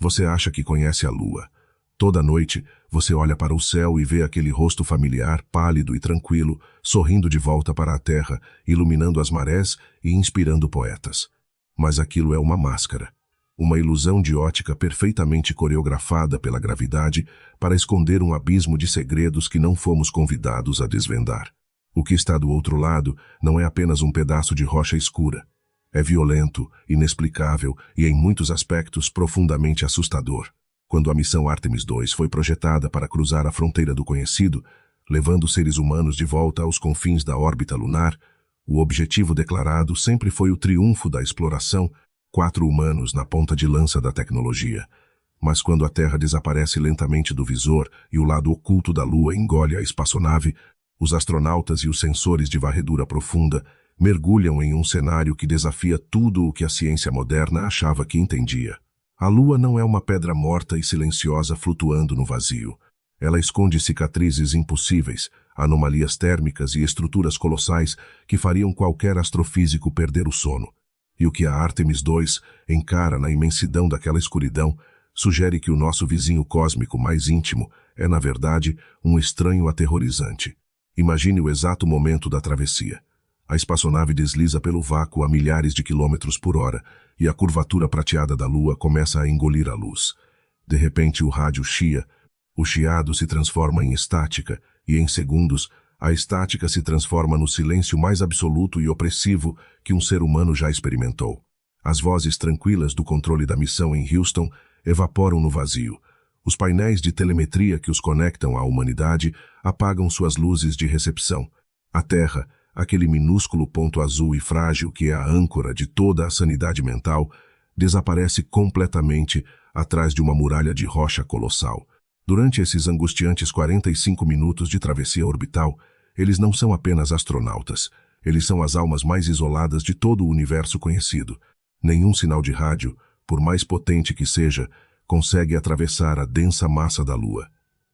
Você acha que conhece a Lua. Toda noite, você olha para o céu e vê aquele rosto familiar, pálido e tranquilo, sorrindo de volta para a Terra, iluminando as marés e inspirando poetas. Mas aquilo é uma máscara. Uma ilusão de ótica perfeitamente coreografada pela gravidade para esconder um abismo de segredos que não fomos convidados a desvendar. O que está do outro lado não é apenas um pedaço de rocha escura. É violento, inexplicável e, em muitos aspectos, profundamente assustador. Quando a missão Artemis II foi projetada para cruzar a fronteira do conhecido, levando seres humanos de volta aos confins da órbita lunar, o objetivo declarado sempre foi o triunfo da exploração, 4 humanos na ponta de lança da tecnologia. Mas quando a Terra desaparece lentamente do visor e o lado oculto da Lua engole a espaçonave, os astronautas e os sensores de varredura profunda mergulham em um cenário que desafia tudo o que a ciência moderna achava que entendia. A Lua não é uma pedra morta e silenciosa flutuando no vazio. Ela esconde cicatrizes impossíveis, anomalias térmicas e estruturas colossais que fariam qualquer astrofísico perder o sono. E o que a Artemis II encara na imensidão daquela escuridão sugere que o nosso vizinho cósmico mais íntimo é, na verdade, um estranho aterrorizante. Imagine o exato momento da travessia. A espaçonave desliza pelo vácuo a milhares de quilômetros por hora e a curvatura prateada da Lua começa a engolir a luz. De repente o rádio chia, o chiado se transforma em estática e, em segundos, a estática se transforma no silêncio mais absoluto e opressivo que um ser humano já experimentou. As vozes tranquilas do controle da missão em Houston evaporam no vazio. Os painéis de telemetria que os conectam à humanidade apagam suas luzes de recepção. A Terra, aquele minúsculo ponto azul e frágil que é a âncora de toda a sanidade mental, desaparece completamente atrás de uma muralha de rocha colossal. Durante esses angustiantes 45 minutos de travessia orbital, eles não são apenas astronautas, eles são as almas mais isoladas de todo o universo conhecido. Nenhum sinal de rádio, por mais potente que seja, consegue atravessar a densa massa da Lua.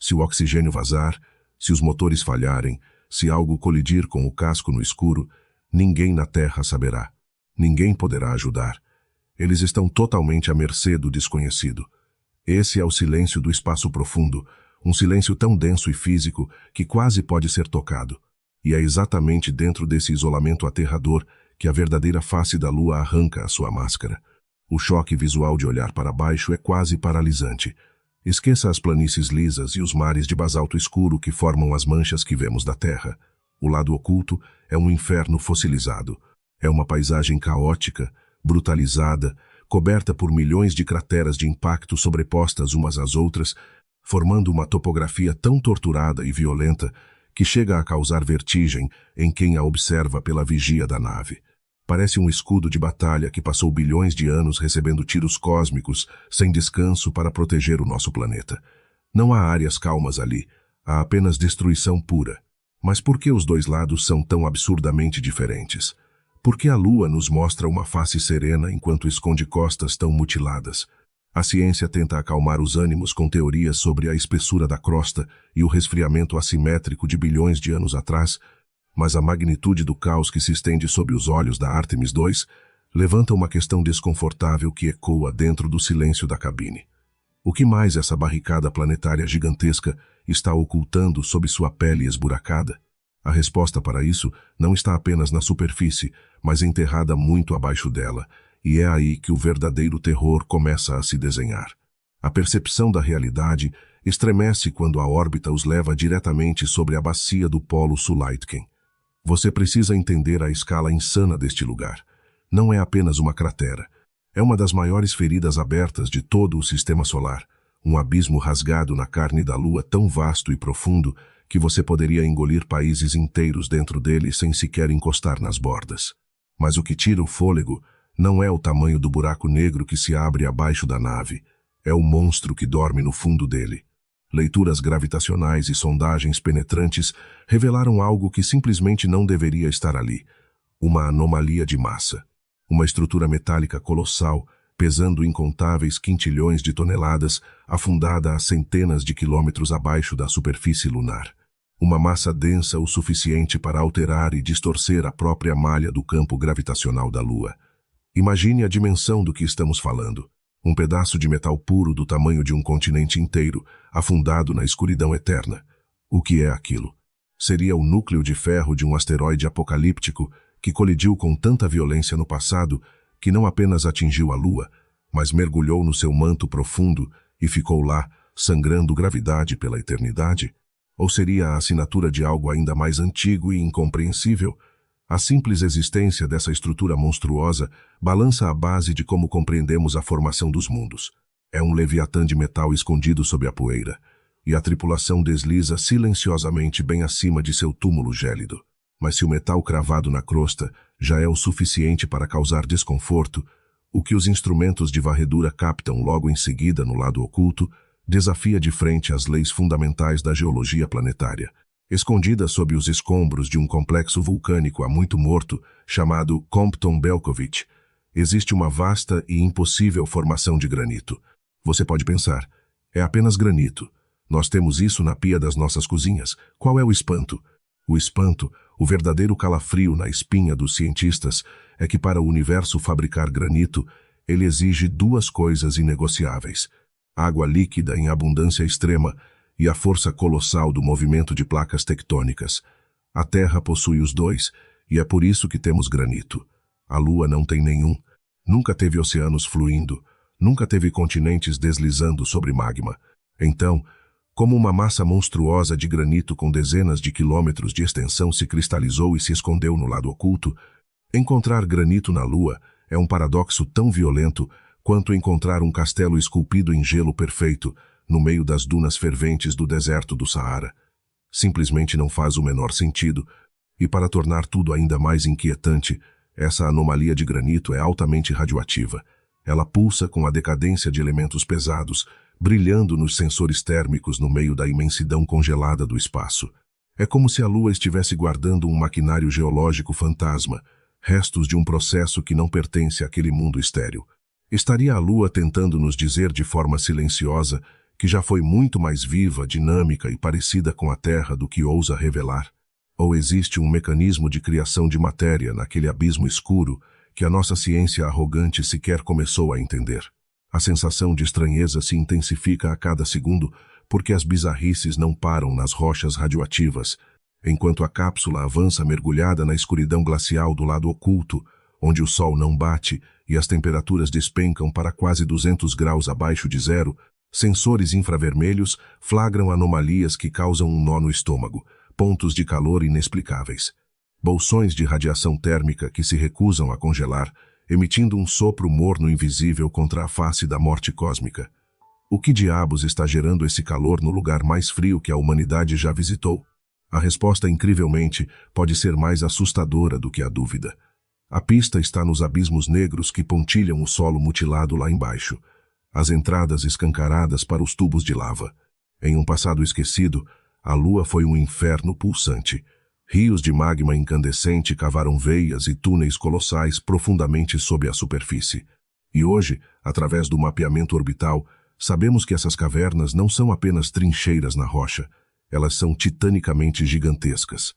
Se o oxigênio vazar, se os motores falharem, se algo colidir com o casco no escuro, ninguém na Terra saberá. Ninguém poderá ajudar. Eles estão totalmente à mercê do desconhecido. Esse é o silêncio do espaço profundo, um silêncio tão denso e físico que quase pode ser tocado. E é exatamente dentro desse isolamento aterrador que a verdadeira face da Lua arranca a sua máscara. O choque visual de olhar para baixo é quase paralisante. Esqueça as planícies lisas e os mares de basalto escuro que formam as manchas que vemos da Terra. O lado oculto é um inferno fossilizado. É uma paisagem caótica, brutalizada, coberta por milhões de crateras de impacto sobrepostas umas às outras, formando uma topografia tão torturada e violenta que chega a causar vertigem em quem a observa pela vigia da nave. Parece um escudo de batalha que passou bilhões de anos recebendo tiros cósmicos sem descanso para proteger o nosso planeta. Não há áreas calmas ali, há apenas destruição pura. Mas por que os dois lados são tão absurdamente diferentes? Por que a Lua nos mostra uma face serena enquanto esconde costas tão mutiladas? A ciência tenta acalmar os ânimos com teorias sobre a espessura da crosta e o resfriamento assimétrico de bilhões de anos atrás, mas a magnitude do caos que se estende sob os olhos da Artemis II levanta uma questão desconfortável que ecoa dentro do silêncio da cabine. O que mais essa barricada planetária gigantesca está ocultando sob sua pele esburacada? A resposta para isso não está apenas na superfície, mas enterrada muito abaixo dela, e é aí que o verdadeiro terror começa a se desenhar. A percepção da realidade estremece quando a órbita os leva diretamente sobre a bacia do Polo Sul-Aitken. Você precisa entender a escala insana deste lugar. Não é apenas uma cratera. É uma das maiores feridas abertas de todo o sistema solar. Um abismo rasgado na carne da Lua tão vasto e profundo que você poderia engolir países inteiros dentro dele sem sequer encostar nas bordas. Mas o que tira o fôlego não é o tamanho do buraco negro que se abre abaixo da nave. É o monstro que dorme no fundo dele. Leituras gravitacionais e sondagens penetrantes revelaram algo que simplesmente não deveria estar ali. Uma anomalia de massa. Uma estrutura metálica colossal, pesando incontáveis quintilhões de toneladas, afundada a centenas de quilômetros abaixo da superfície lunar. Uma massa densa o suficiente para alterar e distorcer a própria malha do campo gravitacional da Lua. Imagine a dimensão do que estamos falando. Um pedaço de metal puro do tamanho de um continente inteiro, afundado na escuridão eterna. O que é aquilo? Seria o núcleo de ferro de um asteroide apocalíptico que colidiu com tanta violência no passado que não apenas atingiu a Lua, mas mergulhou no seu manto profundo e ficou lá, sangrando gravidade pela eternidade? Ou seria a assinatura de algo ainda mais antigo e incompreensível? A simples existência dessa estrutura monstruosa balança a base de como compreendemos a formação dos mundos. É um leviatã de metal escondido sob a poeira, e a tripulação desliza silenciosamente bem acima de seu túmulo gélido. Mas se o metal cravado na crosta já é o suficiente para causar desconforto, o que os instrumentos de varredura captam logo em seguida no lado oculto desafia de frente as leis fundamentais da geologia planetária. Escondida sob os escombros de um complexo vulcânico há muito morto, chamado Compton-Belcovitch, existe uma vasta e impossível formação de granito. Você pode pensar, é apenas granito. Nós temos isso na pia das nossas cozinhas. Qual é o espanto? O espanto, o verdadeiro calafrio na espinha dos cientistas, é que para o universo fabricar granito, ele exige duas coisas inegociáveis: água líquida em abundância extrema e a força colossal do movimento de placas tectônicas. A Terra possui os dois, e é por isso que temos granito. A Lua não tem nenhum. Nunca teve oceanos fluindo, nunca teve continentes deslizando sobre magma. Então, como uma massa monstruosa de granito com dezenas de quilômetros de extensão se cristalizou e se escondeu no lado oculto, encontrar granito na Lua é um paradoxo tão violento quanto encontrar um castelo esculpido em gelo perfeito, no meio das dunas ferventes do deserto do Saara. Simplesmente não faz o menor sentido, e para tornar tudo ainda mais inquietante, essa anomalia de granito é altamente radioativa. Ela pulsa com a decadência de elementos pesados, brilhando nos sensores térmicos no meio da imensidão congelada do espaço. É como se a Lua estivesse guardando um maquinário geológico fantasma, restos de um processo que não pertence àquele mundo estéril. Estaria a Lua tentando nos dizer de forma silenciosa que já foi muito mais viva, dinâmica e parecida com a Terra do que ousa revelar? Ou existe um mecanismo de criação de matéria naquele abismo escuro que a nossa ciência arrogante sequer começou a entender? A sensação de estranheza se intensifica a cada segundo porque as bizarrices não param nas rochas radioativas, enquanto a cápsula avança mergulhada na escuridão glacial do lado oculto, onde o sol não bate e as temperaturas despencam para quase 200 graus abaixo de zero. Sensores infravermelhos flagram anomalias que causam um nó no estômago, pontos de calor inexplicáveis. Bolsões de radiação térmica que se recusam a congelar, emitindo um sopro morno invisível contra a face da morte cósmica. O que diabos está gerando esse calor no lugar mais frio que a humanidade já visitou? A resposta, incrivelmente, pode ser mais assustadora do que a dúvida. A pista está nos abismos negros que pontilham o solo mutilado lá embaixo, as entradas escancaradas para os tubos de lava. Em um passado esquecido, a Lua foi um inferno pulsante. Rios de magma incandescente cavaram veias e túneis colossais profundamente sob a superfície. E hoje, através do mapeamento orbital, sabemos que essas cavernas não são apenas trincheiras na rocha, elas são titanicamente gigantescas.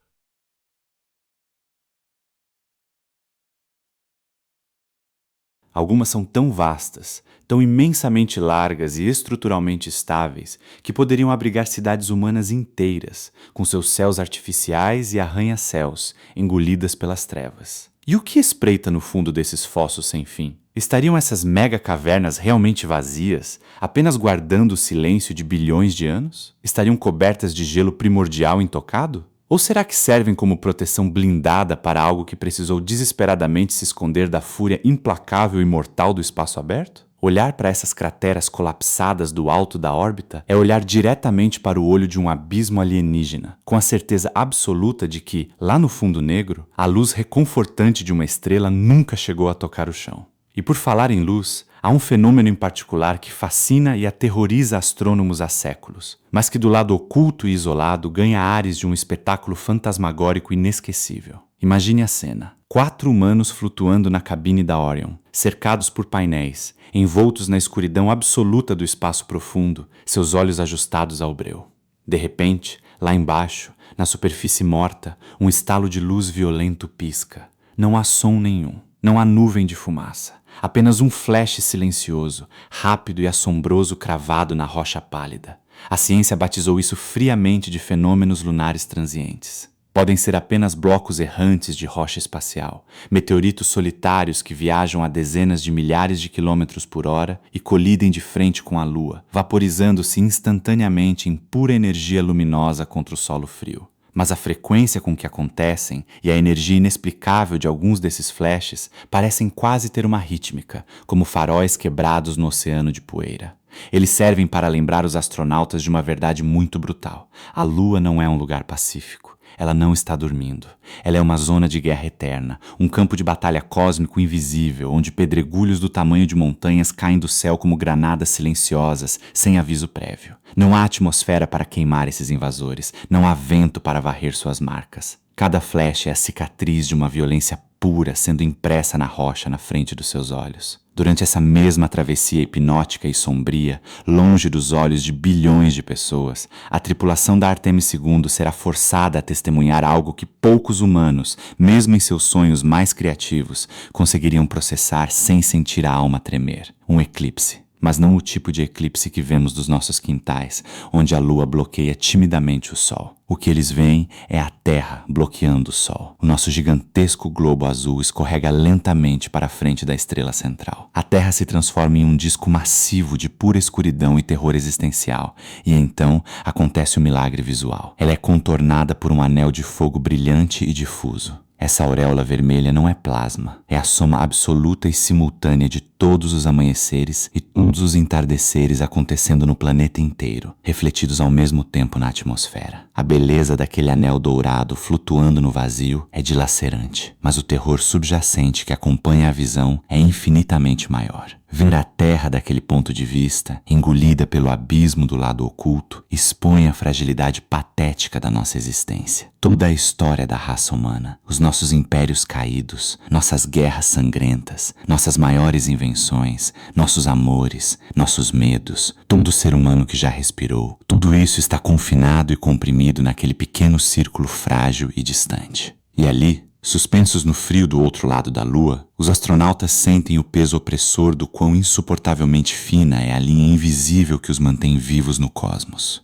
Algumas são tão vastas, tão imensamente largas e estruturalmente estáveis, que poderiam abrigar cidades humanas inteiras, com seus céus artificiais e arranha-céus, engolidas pelas trevas. E o que espreita no fundo desses fossos sem fim? Estariam essas mega-cavernas realmente vazias, apenas guardando o silêncio de bilhões de anos? Estariam cobertas de gelo primordial intocado? Ou será que servem como proteção blindada para algo que precisou desesperadamente se esconder da fúria implacável e mortal do espaço aberto? Olhar para essas crateras colapsadas do alto da órbita é olhar diretamente para o olho de um abismo alienígena, com a certeza absoluta de que, lá no fundo negro, a luz reconfortante de uma estrela nunca chegou a tocar o chão. E por falar em luz, há um fenômeno em particular que fascina e aterroriza astrônomos há séculos, mas que do lado oculto e isolado ganha ares de um espetáculo fantasmagórico inesquecível. Imagine a cena. 4 humanos flutuando na cabine da Orion, cercados por painéis, envoltos na escuridão absoluta do espaço profundo, seus olhos ajustados ao breu. De repente, lá embaixo, na superfície morta, um estalo de luz violento pisca. Não há som nenhum, não há nuvem de fumaça. Apenas um flash silencioso, rápido e assombroso cravado na rocha pálida. A ciência batizou isso friamente de fenômenos lunares transientes. Podem ser apenas blocos errantes de rocha espacial, meteoritos solitários que viajam a dezenas de milhares de quilômetros por hora e colidem de frente com a Lua, vaporizando-se instantaneamente em pura energia luminosa contra o solo frio. Mas a frequência com que acontecem e a energia inexplicável de alguns desses flashes parecem quase ter uma rítmica, como faróis quebrados no oceano de poeira. Eles servem para lembrar os astronautas de uma verdade muito brutal. A Lua não é um lugar pacífico. Ela não está dormindo. Ela é uma zona de guerra eterna, um campo de batalha cósmico invisível, onde pedregulhos do tamanho de montanhas caem do céu como granadas silenciosas, sem aviso prévio. Não há atmosfera para queimar esses invasores, não há vento para varrer suas marcas. Cada flash é a cicatriz de uma violência pura sendo impressa na rocha na frente dos seus olhos. Durante essa mesma travessia hipnótica e sombria, longe dos olhos de bilhões de pessoas, a tripulação da Artemis II será forçada a testemunhar algo que poucos humanos, mesmo em seus sonhos mais criativos, conseguiriam processar sem sentir a alma tremer. Um eclipse. Mas não o tipo de eclipse que vemos dos nossos quintais, onde a lua bloqueia timidamente o sol. O que eles veem é a Terra bloqueando o sol. O nosso gigantesco globo azul escorrega lentamente para a frente da estrela central. A Terra se transforma em um disco massivo de pura escuridão e terror existencial, e então acontece o milagre visual. Ela é contornada por um anel de fogo brilhante e difuso. Essa auréola vermelha não é plasma, é a soma absoluta e simultânea de todos os amanheceres e todos os entardeceres acontecendo no planeta inteiro, refletidos ao mesmo tempo na atmosfera. A beleza daquele anel dourado flutuando no vazio é dilacerante, mas o terror subjacente que acompanha a visão é infinitamente maior. Ver a Terra daquele ponto de vista, engolida pelo abismo do lado oculto, expõe a fragilidade patética da nossa existência. Toda a história da raça humana, os nossos impérios caídos, nossas guerras sangrentas, nossas maiores invenções, nossos amores, nossos medos, todo ser humano que já respirou, tudo isso está confinado e comprimido naquele pequeno círculo frágil e distante. E ali, suspensos no frio do outro lado da Lua, os astronautas sentem o peso opressor do quão insuportavelmente fina é a linha invisível que os mantém vivos no cosmos.